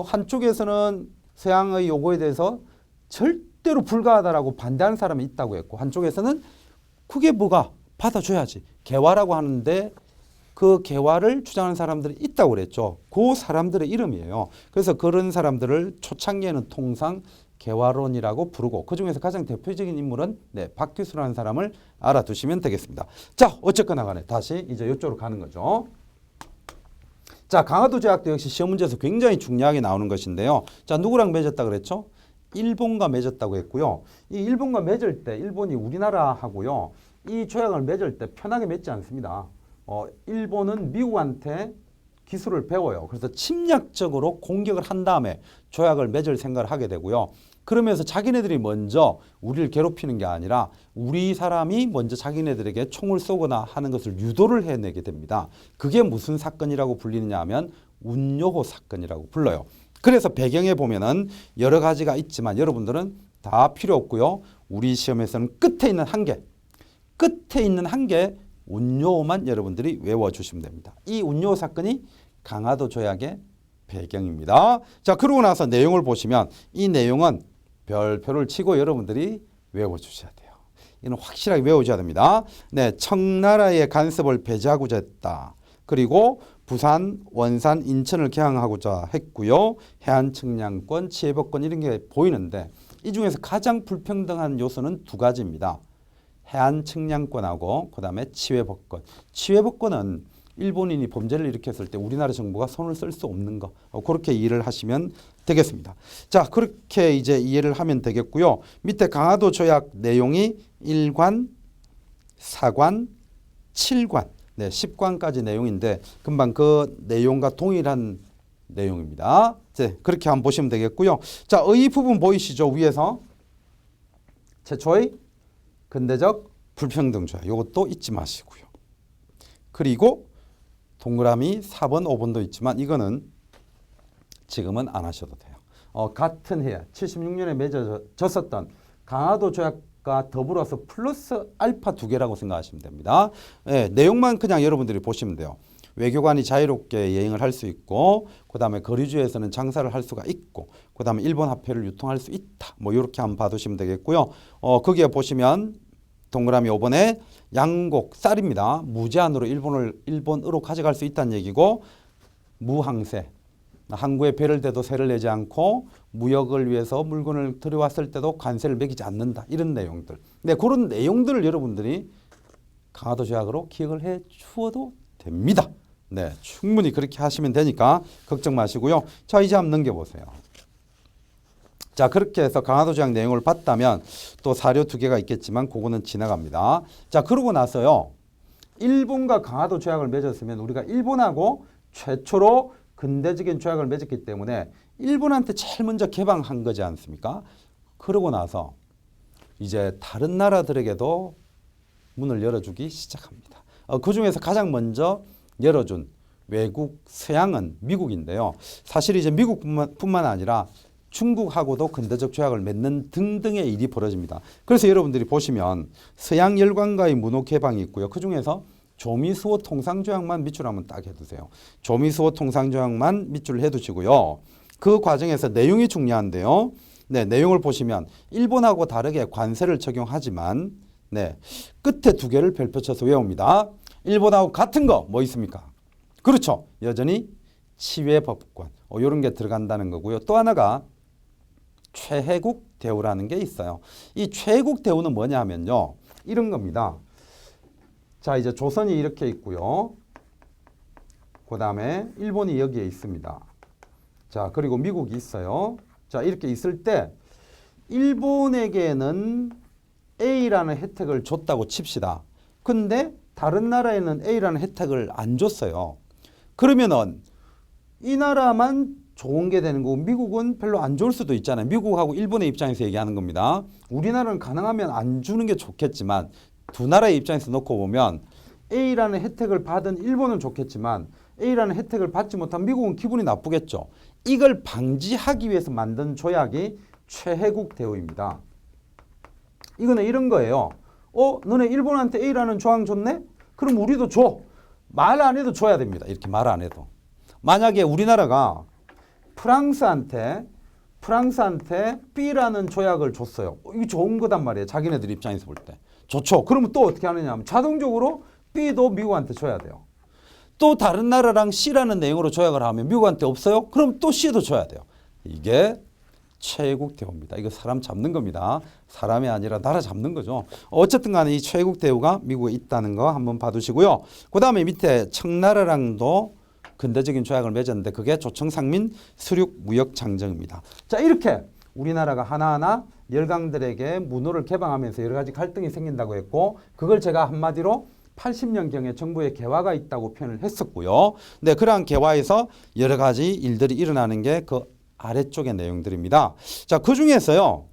한쪽에서는 서양의 요구에 대해서 절대로 불가하다라고 반대하는 사람이 있다고 했고 한쪽에서는 그게 뭐가 받아줘야지. 개화라고 하는데 그 개화를 주장하는 사람들이 있다고 그랬죠. 그 사람들의 이름이에요. 그래서 그런 사람들을 초창기에는 통상 개화론이라고 부르고 그중에서 가장 대표적인 인물은 박규수라는 사람을 알아두시면 되겠습니다. 자, 어쨌거나 간에 다시 이제 이쪽으로 가는 거죠. 자, 강화도 조약도 역시 시험 문제에서 굉장히 중요하게 나오는 것인데요. 자, 누구랑 맺었다 그랬죠? 일본과 맺었다고 했고요. 이 일본과 맺을 때 일본이 우리나라하고요. 이 조약을 맺을 때 편하게 맺지 않습니다. 일본은 미국한테 기술을 배워요. 그래서 침략적으로 공격을 한 다음에 조약을 맺을 생각을 하게 되고요. 그러면서 자기네들이 먼저 우리를 괴롭히는 게 아니라 우리 사람이 먼저 자기네들에게 총을 쏘거나 하는 것을 유도를 해내게 됩니다. 그게 무슨 사건이라고 불리느냐 하면 운요호 사건이라고 불러요. 그래서 배경에 보면은 여러 가지가 있지만 여러분들은 다 필요 없고요. 우리 시험에서는 끝에 있는 한 개 운요호만 여러분들이 외워주시면 됩니다. 이 운요호 사건이 강화도 조약의 배경입니다. 자, 그러고 나서 내용을 보시면 이 내용은 별표를 치고 여러분들이 외워주셔야 돼요. 이는 확실하게 외워줘야 됩니다. 네, 청나라의 간섭을 배제하고자 했다. 그리고 부산, 원산, 인천을 개항하고자 했고요. 해안 측량권, 치해법권 이런 게 보이는데 이 중에서 가장 불평등한 요소는 두 가지입니다. 해안 측량권하고 그다음에 치외법권. 치외법권은 일본인이 범죄를 일으켰을 때 우리나라 정부가 손을 쓸 수 없는 거. 그렇게 이해를 하시면 되겠습니다. 자, 그렇게 이제 이해를 하면 되겠고요. 밑에 강화도 조약 내용이 1관, 4관, 7관, 10관까지 내용인데 금방 그 내용과 동일한 내용입니다. 이제 그렇게 한번 보시면 되겠고요. 자, 의 부분 보이시죠? 위에서 최초의 근대적 불평등 조약. 이것도 잊지 마시고요. 그리고 동그라미 4번, 5번도 있지만 이거는 지금은 안 하셔도 돼요. 같은 해에 76년에 맺어졌었던 강화도 조약과 더불어서 플러스 알파 두 개라고 생각하시면 됩니다. 네, 내용만 그냥 여러분들이 보시면 돼요. 외교관이 자유롭게 여행을 할 수 있고 그 다음에 거리주에서는 장사를 할 수가 있고 그 다음에 일본 화폐를 유통할 수 있다. 뭐 이렇게 한번 봐두시면 되겠고요. 거기에 보시면 동그라미 5번에 양곡 쌀입니다. 무제한으로 일본으로 가져갈 수 있다는 얘기고 무항세. 항구에 배를 대도 세를 내지 않고 무역을 위해서 물건을 들여왔을 때도 관세를 매기지 않는다. 이런 내용들. 네, 그런 내용들을 여러분들이 강화도 조약으로 기억을 해 주어도 됩니다. 네, 충분히 그렇게 하시면 되니까 걱정 마시고요. 자, 이제 한번 넘겨보세요. 자, 그렇게 해서 강화도 조약 내용을 봤다면 또 사료 2개가 있겠지만 그거는 지나갑니다. 자, 그러고 나서요. 일본과 강화도 조약을 맺었으면 우리가 일본하고 최초로 근대적인 조약을 맺었기 때문에 일본한테 제일 먼저 개방한 거지 않습니까? 그러고 나서 이제 다른 나라들에게도 문을 열어주기 시작합니다. 그 중에서 가장 먼저 열어준 외국 서양은 미국인데요. 사실 이제 미국뿐만 아니라 중국하고도 근대적 조약을 맺는 등등의 일이 벌어집니다. 그래서 여러분들이 보시면 서양 열강과의 문호 개방이 있고요. 그 중에서 조미수호 통상조약만 밑줄 한번 딱 해두세요. 조미수호 통상조약만 밑줄 해두시고요. 그 과정에서 내용이 중요한데요. 네, 내용을 보시면 일본하고 다르게 관세를 적용하지만 네, 끝에 2개를 별표쳐서 외웁니다. 일본하고 같은 거 뭐 있습니까? 그렇죠. 여전히 치외법권 이런 게 들어간다는 거고요. 또 하나가 최혜국 대우라는 게 있어요. 이 최혜국 대우는 뭐냐 하면요. 이런 겁니다. 자, 이제 조선이 이렇게 있고요. 그 다음에 일본이 여기에 있습니다. 자, 그리고 미국이 있어요. 자, 이렇게 있을 때 일본에게는 A라는 혜택을 줬다고 칩시다. 근데 다른 나라에는 A라는 혜택을 안 줬어요. 그러면은 이 나라만 좋은 게 되는 거고 미국은 별로 안 좋을 수도 있잖아요. 미국하고 일본의 입장에서 얘기하는 겁니다. 우리나라는 가능하면 안 주는 게 좋겠지만 두 나라의 입장에서 놓고 보면 A라는 혜택을 받은 일본은 좋겠지만 A라는 혜택을 받지 못한 미국은 기분이 나쁘겠죠. 이걸 방지하기 위해서 만든 조약이 최혜국 대우입니다. 이거는 이런 거예요. 너네 일본한테 A라는 조항 줬네? 그럼 우리도 줘. 말 안 해도 줘야 됩니다. 이렇게 말 안 해도. 만약에 우리나라가 프랑스한테 B라는 조약을 줬어요. 이게 좋은 거단 말이에요. 자기네들 입장에서 볼 때. 좋죠. 그러면 또 어떻게 하느냐 하면 자동적으로 B도 미국한테 줘야 돼요. 또 다른 나라랑 C라는 내용으로 조약을 하면 미국한테 없어요? 그럼 또 C도 줘야 돼요. 이게 최혜국 대우입니다. 이거 사람 잡는 겁니다. 사람이 아니라 나라 잡는 거죠. 어쨌든 간에 이 최혜국 대우가 미국에 있다는 거 한번 봐두시고요. 그 다음에 밑에 청나라랑도 근대적인 조약을 맺었는데 그게 조청상민 수륙무역장정입니다. 자, 이렇게 우리나라가 하나하나 열강들에게 문호를 개방하면서 여러 가지 갈등이 생긴다고 했고 그걸 제가 한마디로 80년경에 정부의 개화가 있다고 표현을 했었고요. 네, 그러한 개화에서 여러 가지 일들이 일어나는 게 그 아래쪽의 내용들입니다. 자, 그 중에서요.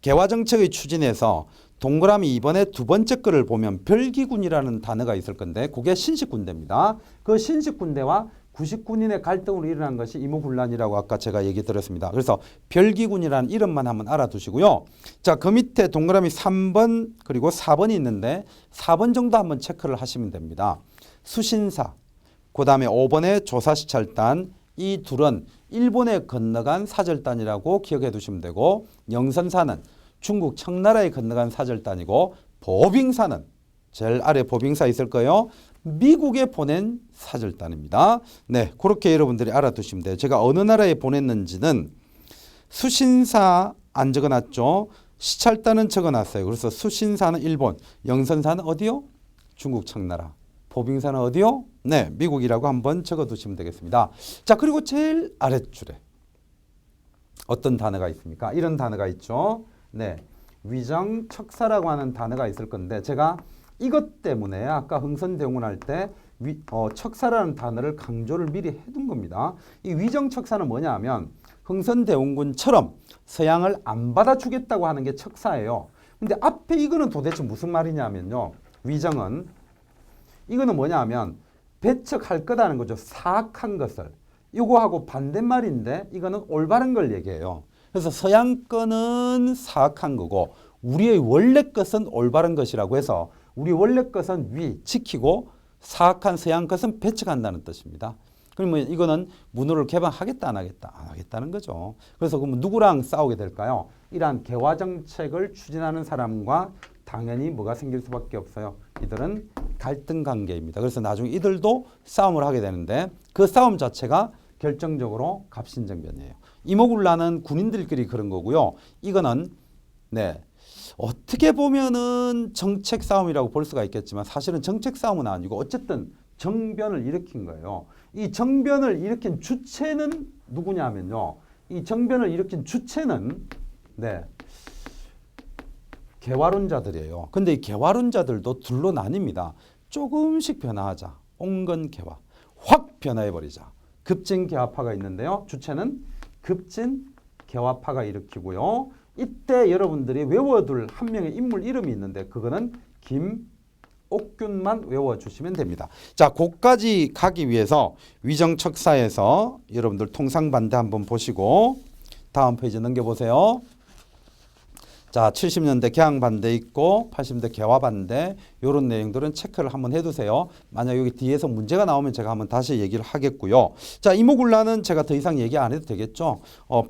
개화 정책의 추진에서 동그라미 이번에 2번째 거를 보면 별기군이라는 단어가 있을 건데 그게 신식군대입니다. 그 신식군대와 구식군인의 갈등으로 일어난 것이 이모군란이라고 아까 제가 얘기 드렸습니다. 그래서 별기군이라는 이름만 한번 알아두시고요. 자, 그 밑에 동그라미 3번 그리고 4번이 있는데 4번 정도 한번 체크를 하시면 됩니다. 수신사, 그 다음에 5번의 조사시찰단, 이 둘은 일본에 건너간 사절단이라고 기억해 두시면 되고 영선사는 중국 청나라에 건너간 사절단이고 보빙사는 제일 아래 보빙사 있을 거예요. 미국에 보낸 사절단입니다. 네, 그렇게 여러분들이 알아두시면 돼요. 제가 어느 나라에 보냈는지는 수신사 안 적어놨죠. 시찰단은 적어놨어요. 그래서 수신사는 일본, 영선사는 어디요? 중국 청나라. 보빙사는 어디요? 네, 미국이라고 한번 적어두시면 되겠습니다. 자, 그리고 제일 아랫줄에 어떤 단어가 있습니까? 이런 단어가 있죠. 네, 위정척사라고 하는 단어가 있을 건데 제가 이것 때문에 아까 흥선대원군 할 때 척사라는 단어를 강조를 미리 해둔 겁니다. 이 위정척사는 뭐냐 하면 흥선대원군처럼 서양을 안 받아주겠다고 하는 게 척사예요. 근데 앞에 이거는 도대체 무슨 말이냐면요. 위정은 이거는 뭐냐 하면 배척할 거다는 거죠. 사악한 것을. 이거하고 반대말인데 이거는 올바른 걸 얘기해요. 그래서 서양 거는 사악한 거고 우리의 원래 것은 올바른 것이라고 해서 우리 원래 것은 위, 지키고 사악한 서양 것은 배척한다는 뜻입니다. 그러면 이거는 문호를 개방하겠다 안 하겠다? 안 하겠다는 거죠. 그래서 그러면 누구랑 싸우게 될까요? 이러한 개화 정책을 추진하는 사람과 당연히 뭐가 생길 수밖에 없어요. 이들은 갈등 관계입니다. 그래서 나중에 이들도 싸움을 하게 되는데 그 싸움 자체가 결정적으로 갑신정변이에요. 이모군란은 군인들끼리 그런 거고요. 이거는 네, 어떻게 보면은 정책 싸움이라고 볼 수가 있겠지만 사실은 정책 싸움은 아니고 어쨌든 정변을 일으킨 거예요. 이 정변을 일으킨 주체는 누구냐면요. 이 정변을 일으킨 주체는 네. 개화론자들이에요. 근데 이 개화론자들도 둘로 나뉩니다. 조금씩 변화하자. 온건개화. 확 변화해버리자. 급진개화파가 있는데요. 주체는 급진개화파가 일으키고요. 이때 여러분들이 외워둘 한 명의 인물 이름이 있는데 그거는 김옥균만 외워주시면 됩니다. 자, 거기까지 가기 위해서 위정척사에서 여러분들 통상반대 한번 보시고 다음 페이지 넘겨보세요. 자, 70년대 개항반대 있고 80년대 개화반대 이런 내용들은 체크를 한번 해두세요. 만약 여기 뒤에서 문제가 나오면 제가 한번 다시 얘기를 하겠고요. 자, 이모군란은 제가 더 이상 얘기 안 해도 되겠죠.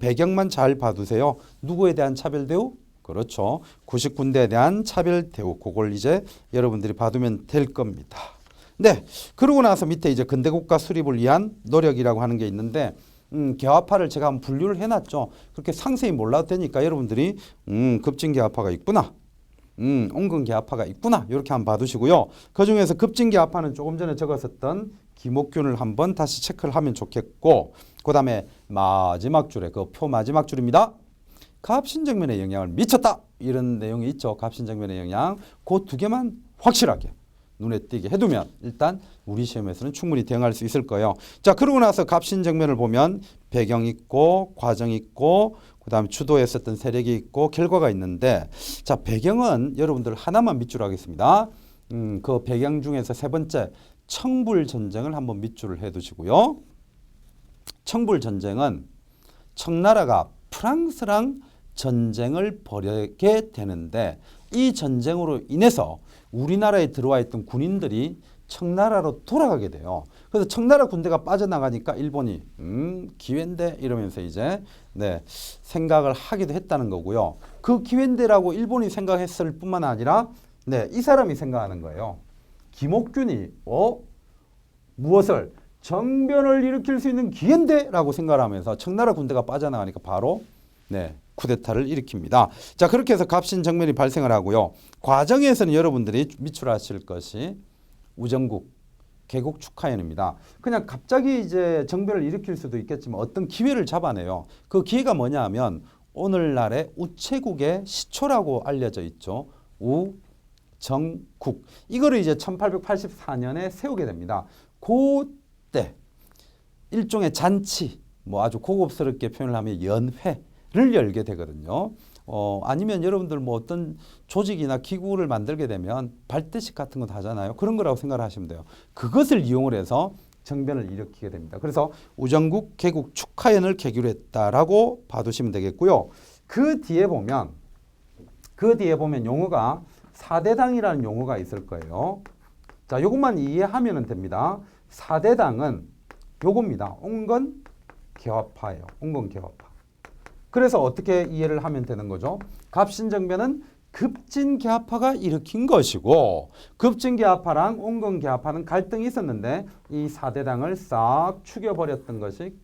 배경만 잘 봐두세요. 누구에 대한 차별 대우? 그렇죠. 99군대에 대한 차별 대우. 그걸 이제 여러분들이 봐두면 될 겁니다. 네, 그러고 나서 밑에 이제 근대국가 수립을 위한 노력이라고 하는 게 있는데 개화파를 제가 한번 분류를 해놨죠. 그렇게 상세히 몰라도 되니까 여러분들이 급진개화파가 있구나. 온건개화파가 있구나. 이렇게 한번 봐두시고요. 그중에서 급진개화파는 조금 전에 적었었던 김옥균을 한번 다시 체크를 하면 좋겠고 그 다음에 마지막 줄에 그 표 마지막 줄입니다. 갑신정면에 영향을 미쳤다. 이런 내용이 있죠. 갑신정면의 영향. 그 두 개만 확실하게 눈에 띄게 해두면 일단 우리 시험에서는 충분히 대응할 수 있을 거예요. 자, 그러고 나서 갑신정면을 보면 배경 있고 과정 있고 그 다음에 주도했었던 세력이 있고 결과가 있는데 자, 배경은 여러분들 하나만 밑줄 하겠습니다. 그 배경 중에서 세 번째 청불전쟁을 한번 밑줄을 해두시고요. 청불전쟁은 청나라가 프랑스랑 전쟁을 벌이게 되는데 이 전쟁으로 인해서 우리나라에 들어와 있던 군인들이 청나라로 돌아가게 돼요. 그래서 청나라 군대가 빠져나가니까 일본이 기회인데 이러면서 이제 네, 생각을 하기도 했다는 거고요. 그 기회인데라고 일본이 생각했을 뿐만 아니라 네, 이 사람이 생각하는 거예요. 김옥균이 무엇을 정변을 일으킬 수 있는 기회인데라고 생각을 하면서 청나라 군대가 빠져나가니까 바로 네, 쿠데타를 일으킵니다. 자, 그렇게 해서 갑신정면이 발생을 하고요. 과정에서는 여러분들이 밑줄하실 것이 우정국 개국 축하연입니다. 그냥 갑자기 이제 정변을 일으킬 수도 있겠지만 어떤 기회를 잡아내요. 그 기회가 뭐냐 하면 오늘날의 우체국의 시초라고 알려져 있죠. 우정국. 이거를 이제 1884년에 세우게 됩니다. 그때 일종의 잔치, 뭐 아주 고급스럽게 표현을 하면 연회를 열게 되거든요. 아니면 여러분들 뭐 어떤 조직이나 기구를 만들게 되면 발대식 같은 거 하잖아요. 그런 거라고 생각을 하시면 돼요. 그것을 이용을 해서 정변을 일으키게 됩니다. 그래서 우정국 개국 축하연을 계기로 했다라고 봐두시면 되겠고요. 그 뒤에 보면 용어가 사대당이라는 용어가 있을 거예요. 자, 요것만 이해하면 됩니다. 사대당은 요겁니다. 온건개화파예요. 온건개화파. 그래서 어떻게 이해를 하면 되는 거죠? 갑신정변은 급진개화파가 일으킨 것이고 급진개화파랑 온건개화파는 갈등이 있었는데 이 4대당을 싹 죽여버렸던 것이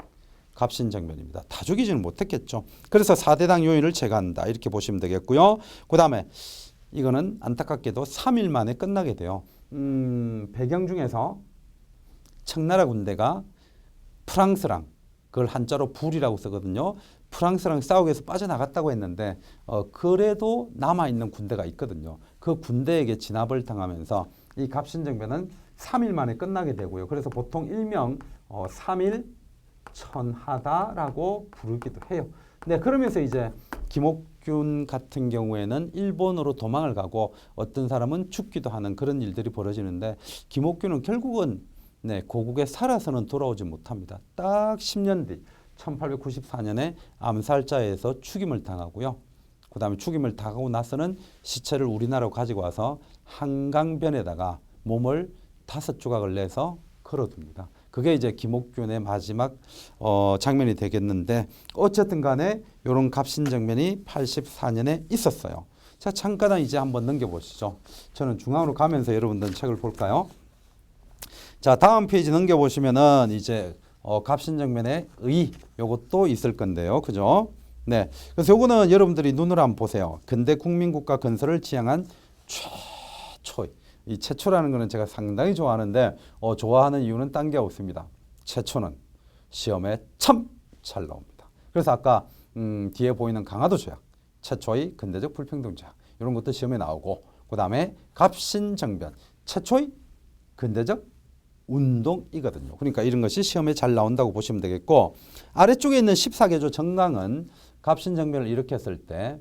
갑신정변입니다. 다 죽이지는 못했겠죠. 그래서 4대당 요인을 제거한다. 이렇게 보시면 되겠고요. 그 다음에 이거는 안타깝게도 3일 만에 끝나게 돼요. 배경 중에서 청나라 군대가 프랑스랑 그걸 한자로 불이라고 쓰거든요. 프랑스랑 싸우기 위해서 빠져나갔다고 했는데 그래도 남아있는 군대가 있거든요. 그 군대에게 진압을 당하면서 이 갑신정변은 3일 만에 끝나게 되고요. 그래서 보통 일명 3일 천하다라고 부르기도 해요. 네, 그러면서 이제 김옥균 같은 경우에는 일본으로 도망을 가고 어떤 사람은 죽기도 하는 그런 일들이 벌어지는데 김옥균은 결국은 네, 고국에 살아서는 돌아오지 못합니다. 딱 10년 뒤 1894년에 암살자에서 죽임을 당하고요. 그 다음에 죽임을 당하고 나서는 시체를 우리나라로 가지고 와서 한강변에다가 몸을 5조각을 내서 걸어둡니다. 그게 이제 김옥균의 마지막 장면이 되겠는데 어쨌든 간에 이런 갑신정변이 84년에 있었어요. 자, 잠깐 이제 한번 넘겨보시죠. 저는 중앙으로 가면서 여러분들 책을 볼까요? 자, 다음 페이지 넘겨보시면은 이제 갑신정변의 의 요것도 있을 건데요. 그죠? 네. 그래서 요거는 여러분들이 눈으로 한번 보세요. 근대 국민국가 건설을 지향한 최초의 이 최초라는 거는 제가 상당히 좋아하는데 좋아하는 이유는 딴 게 없습니다. 최초는 시험에 참 잘 나옵니다. 그래서 아까 뒤에 보이는 강화도 조약 최초의 근대적 불평등조약 이런 것도 시험에 나오고 그 다음에 갑신정변 최초의 근대적 운동이거든요. 그러니까 이런 것이 시험에 잘 나온다고 보시면 되겠고 아래쪽에 있는 14개조 정강은 갑신정변을 일으켰을 때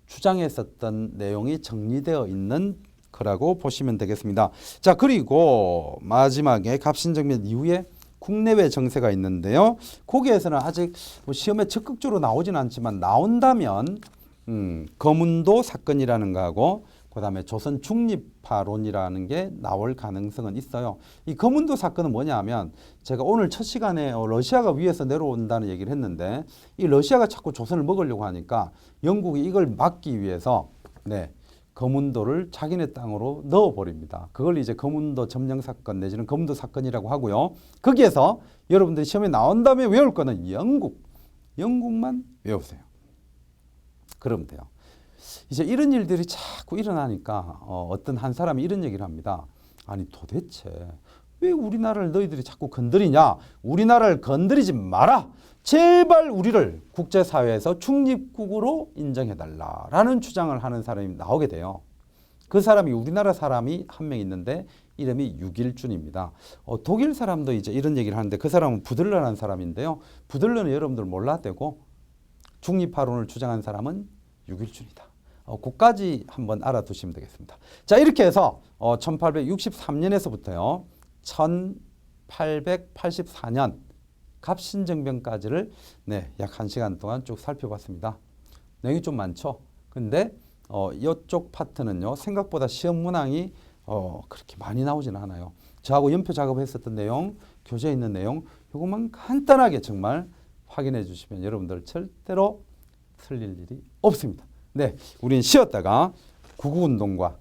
주장했었던 내용이 정리되어 있는 거라고 보시면 되겠습니다. 자, 그리고 마지막에 갑신정변 이후에 국내외 정세가 있는데요. 거기에서는 아직 뭐 시험에 적극적으로 나오진 않지만 나온다면 거문도 사건이라는 거하고 그다음에 조선 중립파론이라는 게 나올 가능성은 있어요. 이 거문도 사건은 뭐냐면 제가 오늘 첫 시간에 러시아가 위에서 내려온다는 얘기를 했는데 이 러시아가 자꾸 조선을 먹으려고 하니까 영국이 이걸 막기 위해서 거문도를 자기네 땅으로 넣어버립니다. 그걸 이제 거문도 점령 사건 내지는 거문도 사건이라고 하고요. 거기에서 여러분들이 시험에 나온다면 외울 거는 영국만 외우세요. 그러면 돼요. 이제 이런 일들이 자꾸 일어나니까 어떤 한 사람이 이런 얘기를 합니다. 아니 도대체 왜 우리나라를 너희들이 자꾸 건드리냐? 우리나라를 건드리지 마라. 제발 우리를 국제사회에서 중립국으로 인정해달라라는 주장을 하는 사람이 나오게 돼요. 그 사람이 우리나라 사람이 한 명 있는데 이름이 유길준입니다. 독일 사람도 이제 이런 얘기를 하는데 그 사람은 부들러라는 사람인데요. 부들러는 여러분들 몰라도 되고 중립파론을 주장한 사람은 유길준이다. 그까지 한번 알아두시면 되겠습니다. 자, 이렇게 해서 1863년에서부터요. 1884년 갑신정변까지를 약 1시간 동안 쭉 살펴봤습니다. 내용이 좀 많죠. 근데 이쪽 파트는요. 생각보다 시험 문항이 그렇게 많이 나오지는 않아요. 저하고 연표 작업했었던 내용, 교재에 있는 내용 이것만 간단하게 정말 확인해 주시면 여러분들 절대로 틀릴 일이 없습니다. 우리는 쉬었다가 구국운동과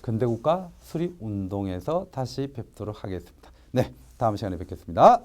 근대국가 수립운동에서 다시 뵙도록 하겠습니다. 다음 시간에 뵙겠습니다.